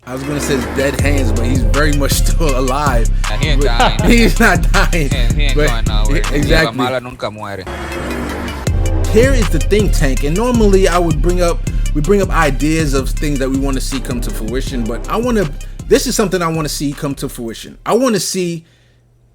I was gonna say it's dead hands, but he's very much still alive. Nah, he ain't dying. He's not dying. He ain't going nowhere. Exactly. Mala nunca muere. Here is the think tank, and normally we bring up ideas of things that we want to see come to fruition, but this is something I want to see come to fruition. I want to see,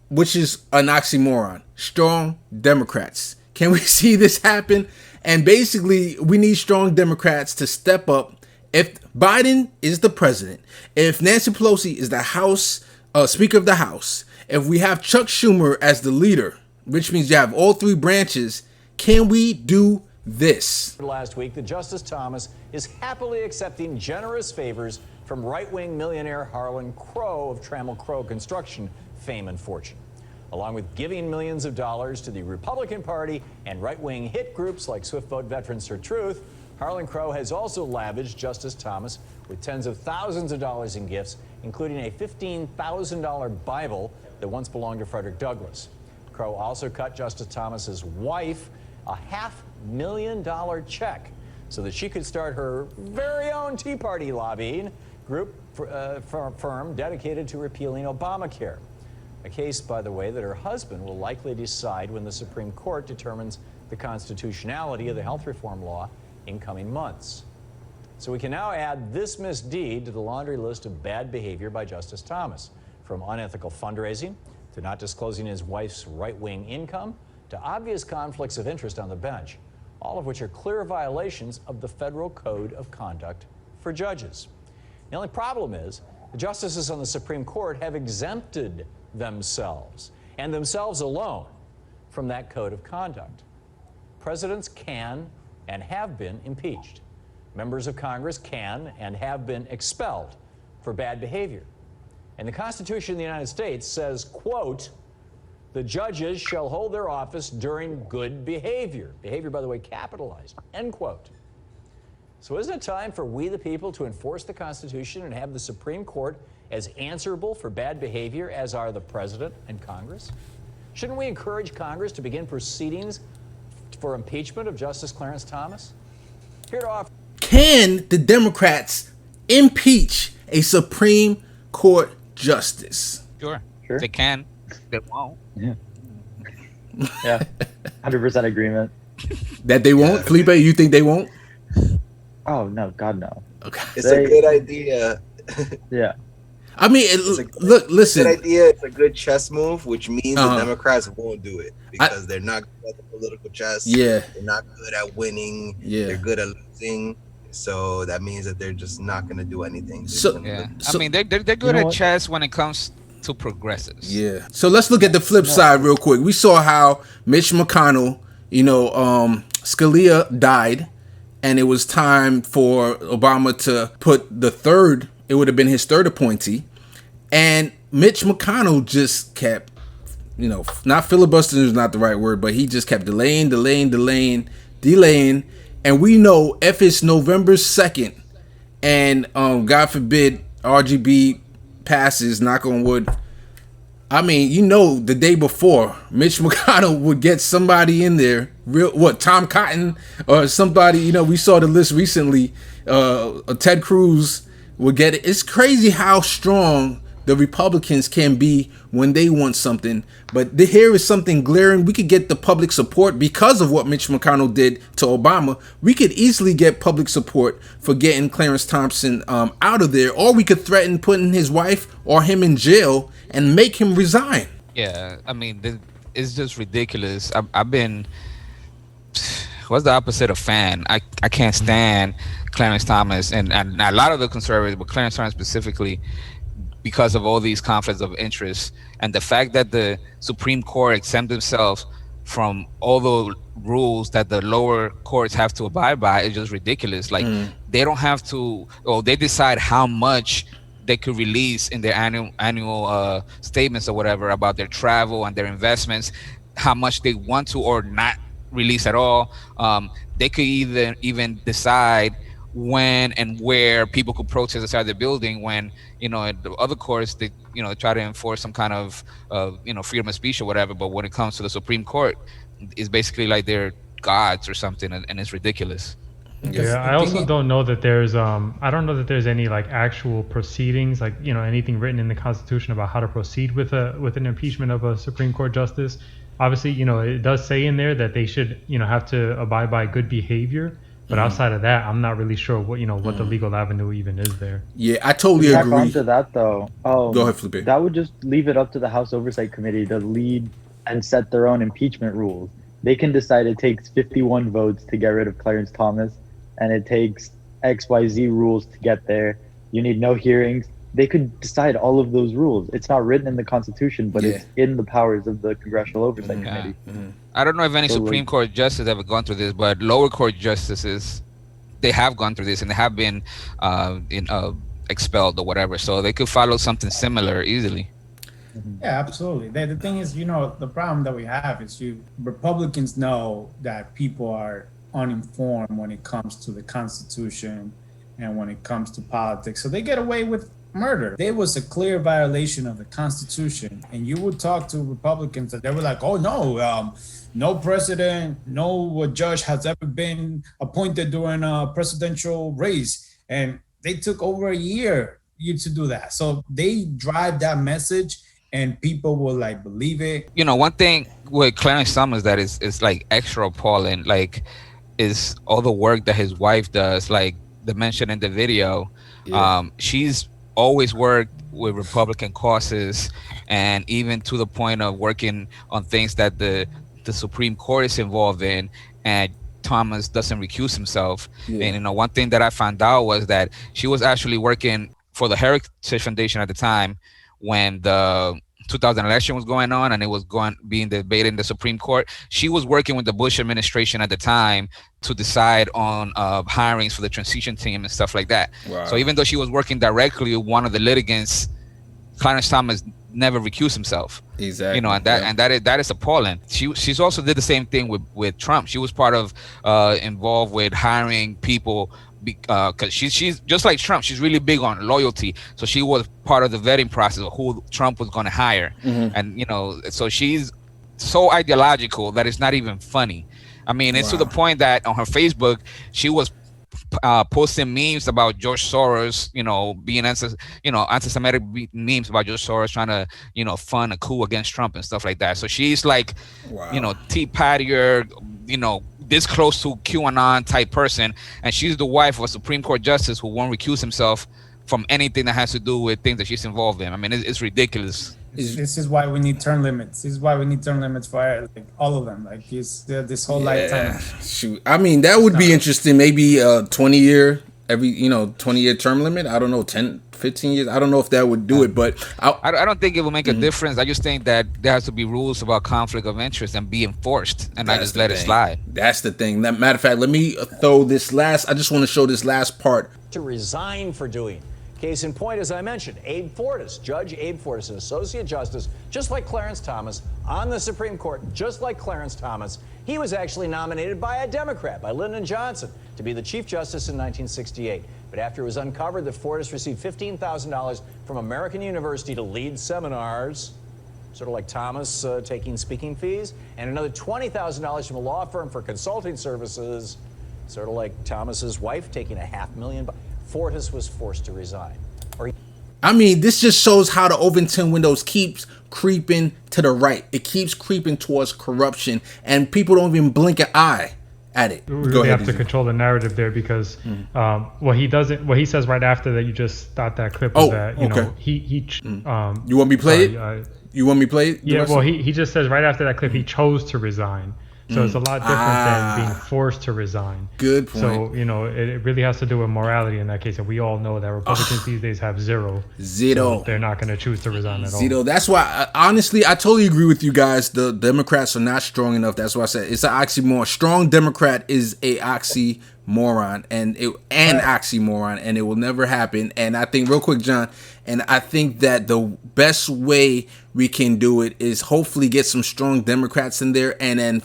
which is an oxymoron, strong Democrats. Can we see this happen? And basically, we need strong Democrats to step up. If Biden is the president, if Nancy Pelosi is the House Speaker of the House, if we have Chuck Schumer as the leader, which means you have all three branches, can we do this? Last week, the Justice Thomas is happily accepting generous favors from right-wing millionaire Harlan Crow of Trammell Crow Construction fame and fortune. Along with giving millions of dollars to the Republican Party and right-wing hit groups like Swift Vote Veterans for Truth, Harlan Crow has also lavished Justice Thomas with tens of thousands of dollars in gifts, including a $15,000 Bible that once belonged to Frederick Douglass. Crow also cut Justice Thomas's wife a $500,000 check so that she could start her very own Tea Party lobbying group firm dedicated to repealing Obamacare. A case, by the way, that her husband will likely decide when the Supreme Court determines the constitutionality of the health reform law in coming months. So we can now add this misdeed to the laundry list of bad behavior by Justice Thomas, from unethical fundraising to not disclosing his wife's right-wing income to obvious conflicts of interest on the bench, all of which are clear violations of the Federal Code of Conduct for judges. The only problem is the justices on the Supreme Court have exempted themselves, and themselves alone, from that code of conduct. Presidents can and have been impeached. Members of Congress can and have been expelled for bad behavior. And the Constitution of the United States says, quote, the judges shall hold their office during good behavior. Behavior, by the way, capitalized, end quote. So isn't it time for we the people to enforce the Constitution and have the Supreme Court as answerable for bad behavior as are the President and Congress? Shouldn't we encourage Congress to begin proceedings for impeachment of Justice Clarence Thomas? Here to offer. Can the Democrats impeach a Supreme Court justice? Sure. They can. They won't. Yeah. Yeah. 100% agreement. That they won't? Felipe, you think they won't? Oh, no. God, no. Okay. It's a good idea. Yeah. I mean, listen. Good idea. It's a good chess move, which means the Democrats won't do it because they're not good at the political chess. Yeah. They're not good at winning. Yeah. They're good at losing. So that means that they're just not going to do anything. I mean, they're good at chess when it comes to progressives. Yeah. So let's look at the flip side real quick. We saw how Mitch McConnell, Scalia died, and it was time for Obama to put the third. It would have been his third appointee. And Mitch McConnell just kept, not filibustering is not the right word, but he just kept delaying. And we know if it's November 2nd and God forbid RGB passes, knock on wood, I mean, the day before, Mitch McConnell would get somebody in there, Tom Cotton or somebody, we saw the list recently, Ted Cruz would get it. It's crazy how strong the Republicans can be when they want something. But here is something glaring. We could get the public support because of what Mitch McConnell did to Obama. We could easily get public support for getting Clarence Thompson out of there. Or we could threaten putting his wife or him in jail and make him resign. Yeah, I mean, it's just ridiculous. I've been... What's the opposite of fan? I can't stand Clarence Thomas and a lot of the conservatives, but Clarence Thomas specifically, because of all these conflicts of interest and the fact that the Supreme Court exempt themselves from all the rules that the lower courts have to abide by is just ridiculous. Like they don't have to, or they decide how much they could release in their annual statements or whatever about their travel and their investments, how much they want to or not release at all. They could even decide when and where people could protest outside the building when, the other courts, they, try to enforce some kind of, freedom of speech or whatever. But when it comes to the Supreme Court, it's basically like they're gods or something, and it's ridiculous. Yeah, I also don't know that there's I don't know that there's any like actual proceedings, like anything written in the Constitution about how to proceed with an impeachment of a Supreme Court justice. Obviously, it does say in there that they should have to abide by good behavior, but outside of that, I'm not really sure what what the legal avenue even is there. Yeah, I totally agree. Back onto that though, go ahead, Felipe. That would just leave it up to the House Oversight Committee to lead and set their own impeachment rules. They can decide it takes 51 votes to get rid of Clarence Thomas, and it takes XYZ rules to get there. You need no hearings. They could decide all of those rules. It's not written in the Constitution, but it's in the powers of the Congressional Oversight Committee. I don't know if any Supreme Court justice ever gone through this, but lower court justices, they have gone through this and they have been expelled or whatever. So they could follow something similar easily. Yeah, absolutely. The thing is, the problem that we have is Republicans know that people are uninformed when it comes to the Constitution and when it comes to politics. So they get away with murder. There was a clear violation of the Constitution, and you would talk to Republicans that they were like, oh no, no president, no judge has ever been appointed during a presidential race. And they took over a year to do that. So they drive that message and people will like believe it. One thing with Clarence Thomas that is like extra appalling, like, is all the work that his wife does, like the mention in the video. She's always worked with Republican causes, and even to the point of working on things that the Supreme Court is involved in, and Thomas doesn't recuse himself. And one thing that I found out was that she was actually working for the Heritage Foundation at the time when the 2000 election was going on and it was being debated in the Supreme Court. She was working with the Bush administration at the time to decide on hirings for the transition team and stuff like that. Wow. So even though she was working directly with one of the litigants, Clarence Thomas never recused himself. Exactly. And that is appalling. She's also did the same thing with Trump. She was part of involved with hiring people because she's just like Trump. She's really big on loyalty. So she was part of the vetting process of who Trump was going to hire. And so she's so ideological that it's not even funny. I mean, it's to the point that on her Facebook she was posting memes about George Soros, being anti-Semitic memes about George Soros trying to, fund a coup against Trump and stuff like that. So she's like, Tea Partier, this close to QAnon type person, and she's the wife of a Supreme Court justice who won't recuse himself from anything that has to do with things that she's involved in. I mean, it's ridiculous. This is why we need term limits. This is why we need term limits for all of them. Like this whole lifetime. Shoot, I mean that would be interesting. Maybe 20-year 20-year term limit. I don't know, 10, 15 years. I don't know if that would do it, but I don't think it will make a difference. I just think that there has to be rules about conflict of interest and be enforced, and not just let it slide. That's the thing. Matter of fact, let me throw this last. I just want to show this last part. To resign for doing. Case in point, as I mentioned, Abe Fortas, Judge Abe Fortas, an associate justice, just like Clarence Thomas, on the Supreme Court, just like Clarence Thomas. He was actually nominated by a Democrat, by Lyndon Johnson, to be the Chief Justice in 1968. But after it was uncovered that Fortas received $15,000 from American University to lead seminars, sort of like Thomas taking speaking fees, and another $20,000 from a law firm for consulting services, sort of like Thomas's wife taking $500,000. Fortas was forced to resign. I mean, this just shows how the Overton windows keeps creeping to the right. It keeps creeping towards corruption, and people don't even blink an eye at it. We really have to control the narrative there because what he says right after that, you just thought that clip was that you want me to play it? You want me to play it? Yeah, well, he just says right after that clip he chose to resign. So it's a lot different than being forced to resign. Good point. So, it really has to do with morality in that case. And we all know that Republicans these days have zero. So they're not going to choose to resign at all. That's why, honestly, I totally agree with you guys. The Democrats are not strong enough. That's why I said it's an oxymoron. Strong Democrat is a oxymoron and oxymoron, and it will never happen. And I think, real quick, John, and I think that the best way we can do it is hopefully get some strong Democrats in there and then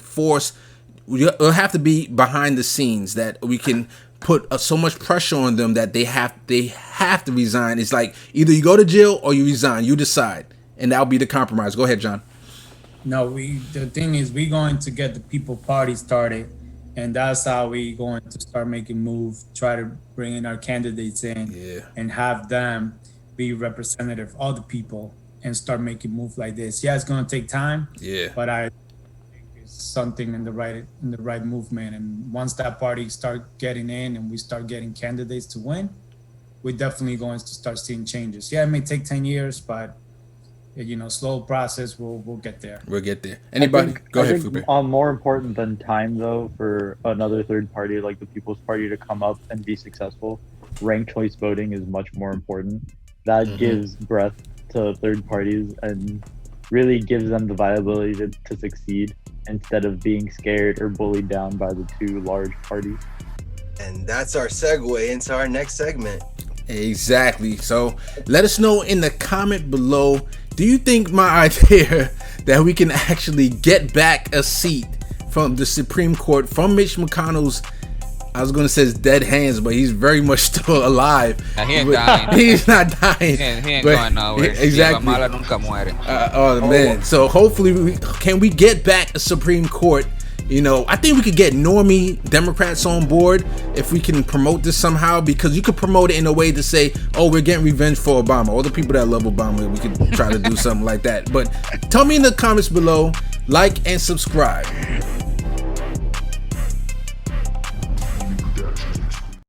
it'll have to be behind the scenes that we can put so much pressure on them that they have to resign. It's like either you go to jail or you resign. You decide, and that'll be the compromise. Go ahead, John. No, the thing is, we're going to get the People Party started, And that's how we going to start making moves, try to bring in our candidates in and have them be representative of the people and start making moves like this. Yeah, it's going to take time. Yeah. But I think it's something in the right movement. And once that party start getting in and we start getting candidates to win, we're definitely going to start seeing changes. Yeah, it may take 10 years, but slow process. We'll get there. We'll get there. Anybody? Go ahead, Fupe. More important than time, though, for another third party like the People's Party to come up and be successful, ranked choice voting is much more important. That gives breadth to third parties and really gives them the viability to succeed instead of being scared or bullied down by the two large parties. And that's our segue into our next segment. Exactly. So let us know in the comment below. Do you think my idea that we can actually get back a seat from the Supreme Court from Mitch McConnell's, I was going to say his dead hands, but he's very much still alive. He ain't dying. He's not dying. He ain't going nowhere. Exactly. Man. So hopefully, can we get back a Supreme Court? I think we could get normie Democrats on board if we can promote this somehow, because you could promote it in a way to say, oh, we're getting revenge for Obama. All the people that love Obama, we could try to do something like that. But tell me in the comments below, like and subscribe.